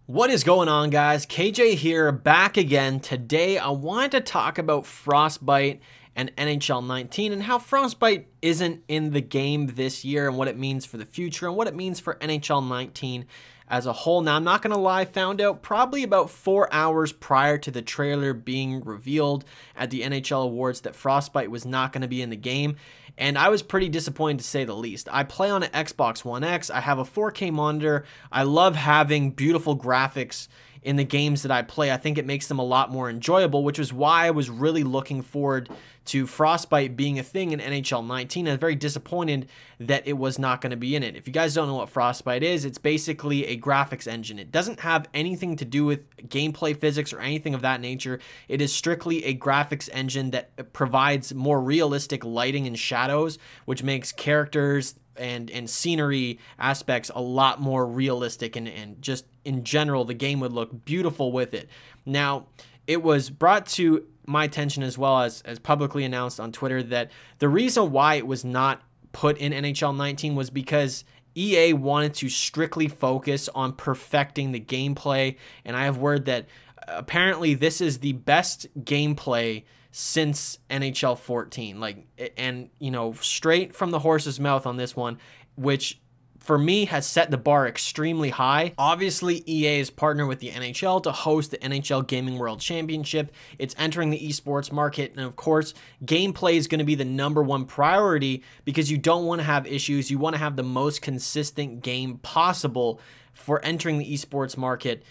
What is going on, guys? KJ here, back again. Today I wanted to talk about Frostbite and NHL 19 and how Frostbite isn't in the game this year and what it means for the future and what it means for NHL 19 as a whole. Now, I'm not going to lie, found out probably about 4 hours prior to the trailer being revealed at the NHL Awards that Frostbite was not going to be in the game, and I was pretty disappointed to say the least. I play on an Xbox One X, I have a 4K monitor, I love having beautiful graphics in the games that I play. I think it makes them a lot more enjoyable, which is why I was really looking forward to Frostbite being a thing in NHL 19. I was very disappointed that it was not going to be in it. If you guys don't know what Frostbite is, it's basically a graphics engine. It doesn't have anything to do with gameplay physics or anything of that nature. It is strictly a graphics engine that provides more realistic lighting and shadows, which makes characters and scenery aspects a lot more realistic, and just in general the game would look beautiful with it. Now, it was brought to my attention as well as publicly announced on Twitter that the reason why it was not put in NHL 19 was because EA wanted to strictly focus on perfecting the gameplay, and I have word that apparently this is the best gameplay since NHL 14, and you know, straight from the horse's mouth on this one, which for me has set the bar extremely high. Obviously, EA is partnered with the NHL to host the NHL Gaming World Championship. It's entering the esports market, and of course, gameplay is going to be the #1 priority because you don't want to have issues. You want to have the most consistent game possible for entering the esports market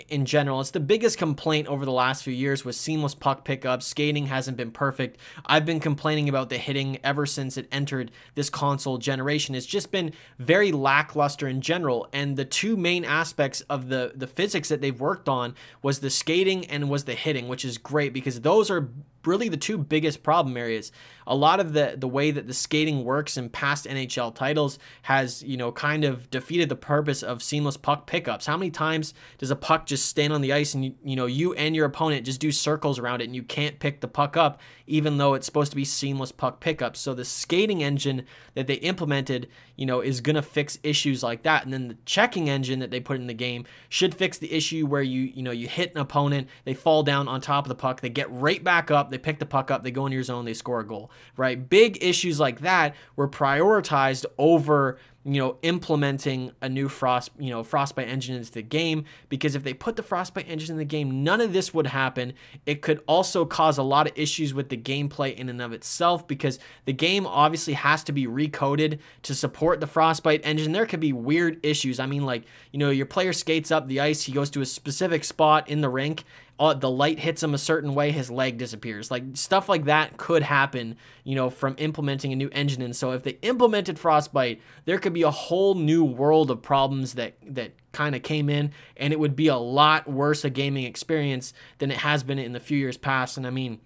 in general. It's the biggest complaint over the last few years with seamless puck pickup. Skating hasn't been perfect. I've been complaining about the hitting ever since it entered this console generation. It's just been very lackluster in general, and the two main aspects of the physics that they've worked on was the skating and was the hitting, which is great because those are really the two biggest problem areas. A lot of the way that the skating works in past NHL titles has, you know, kind of defeated the purpose of seamless puck pickups. How many times does a puck just stand on the ice and you and your opponent just do circles around it and you can't pick the puck up even though it's supposed to be seamless puck pickups? So the skating engine that they implemented, you know, is going to fix issues like that. And then the checking engine that they put in the game should fix the issue where you hit an opponent, they fall down on top of the puck, they get right back up, they pick the puck up, they go into your zone, they score a goal, right? Big issues like that were prioritized over, you know, implementing a new Frostbite engine into the game, because if they put the Frostbite engine in the game, none of this would happen. It could also cause a lot of issues with the gameplay in and of itself, because the game obviously has to be recoded to support the Frostbite engine. There could be weird issues. I mean, like, you know, your player skates up the ice, he goes to a specific spot in the rink, the light hits him a certain way, his leg disappears. Like, stuff like that could happen, you know, from implementing a new engine. And so if they implemented Frostbite, there could be a whole new world of problems that kind of came in, and it would be a lot worse a gaming experience than it has been in the few years past. And I mean,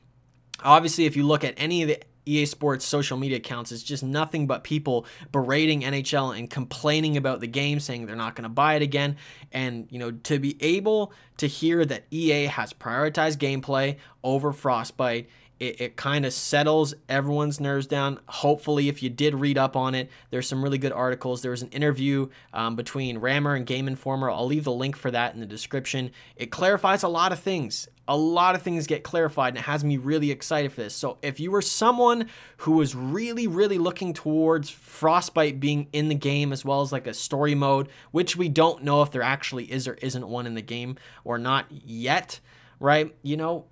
obviously, if you look at any of the EA Sports social media accounts, it's just nothing but people berating NHL and complaining about the game, saying they're not going to buy it again. And, you know, to be able to hear that EA has prioritized gameplay over Frostbite, it kind of settles everyone's nerves down. Hopefully, if you did read up on it, there's some really good articles. There was an interview between Rammer and Game Informer. I'll leave the link for that in the description. It clarifies a lot of things. A lot of things get clarified, and it has me really excited for this. So if you were someone who was really, really looking towards Frostbite being in the game, as well as like a story mode, which we don't know if there actually is or isn't one in the game or not yet, right? You know,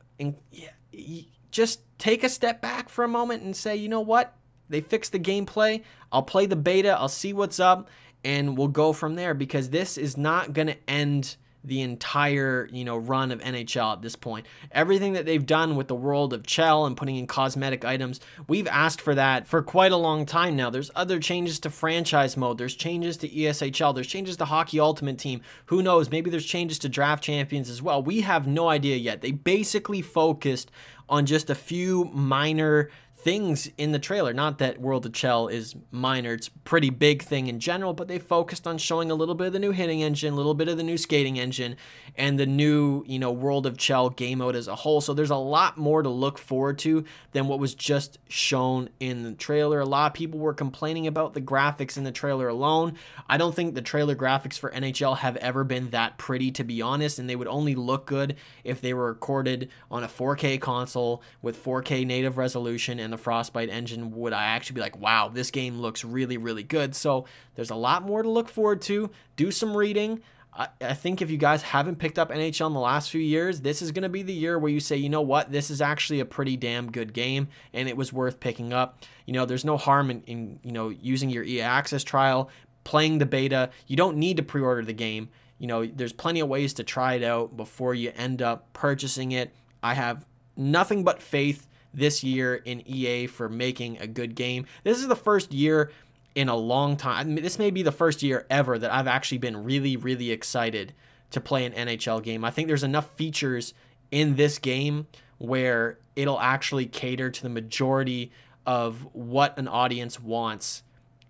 just take a step back for a moment and say, you know what? They fixed the gameplay. I'll play the beta. I'll see what's up, and we'll go from there, because this is not going to end the entire, you know, run of NHL at this point. Everything that they've done with the world of Chell and putting in cosmetic items, we've asked for that for quite a long time now. There's other changes to franchise mode. There's changes to ESHL. There's changes to Hockey Ultimate Team. Who knows? Maybe there's changes to Draft Champions as well. We have no idea yet. They basically focused on just a few minor things in the trailer. Not that World of Chell is minor, it's a pretty big thing in general, but they focused on showing a little bit of the new hitting engine, a little bit of the new skating engine, and the new, you know, World of Chell game mode as a whole. So there's a lot more to look forward to than what was just shown in the trailer. A lot of people were complaining about the graphics in the trailer alone. I don't think the trailer graphics for NHL have ever been that pretty, to be honest, and they would only look good if they were recorded on a 4K console with 4K native resolution and the Frostbite engine. Would I actually be like, wow, this game looks really, really good? So there's a lot more to look forward to. Do some reading. I think if you guys haven't picked up NHL in the last few years, this is going to be the year where you say, you know what, this is actually a pretty damn good game and it was worth picking up. You know, there's no harm in you know, using your EA Access trial, playing the beta. You don't need to pre-order the game. You know, there's plenty of ways to try it out before you end up purchasing it. I have nothing but faith this year in EA for making a good game. This is the first year in a long time. I mean, this may be the first year ever that I've actually been really, really excited to play an NHL game. I think there's enough features in this game where it'll actually cater to the majority of what an audience wants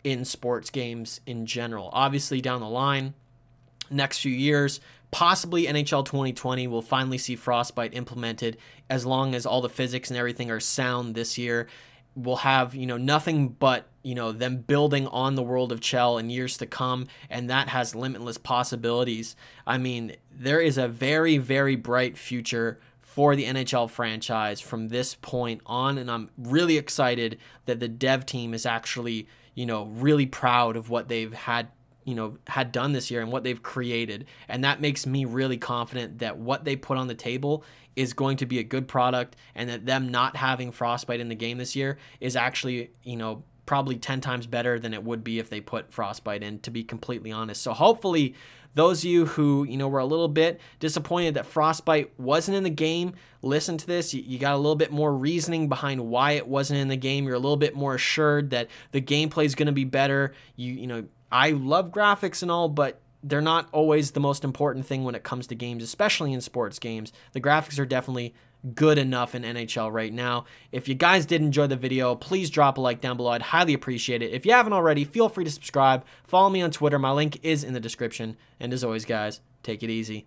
in sports games in general. Obviously, down the line, next few years, possibly NHL 2020 will finally see Frostbite implemented, as long as all the physics and everything are sound this year. We'll have, you know, nothing but, you know, them building on the World of Chell in years to come, and that has limitless possibilities. I mean, there is a very, very bright future for the NHL franchise from this point on, and I'm really excited that the dev team is actually, you know, really proud of what they've had done this year and what they've created. And that makes me really confident that what they put on the table is going to be a good product, and that them not having Frostbite in the game this year is actually, you know, probably 10 times better than it would be if they put Frostbite in, to be completely honest. So hopefully those of you who, you know, were a little bit disappointed that Frostbite wasn't in the game, listen to this. You got a little bit more reasoning behind why it wasn't in the game. You're a little bit more assured that the gameplay is going to be better. You know, I love graphics and all, but they're not always the most important thing when it comes to games, especially in sports games. The graphics are definitely good enough in NHL right now. If you guys did enjoy the video, please drop a like down below. I'd highly appreciate it. If you haven't already, feel free to subscribe. Follow me on Twitter. My link is in the description. And as always, guys, take it easy.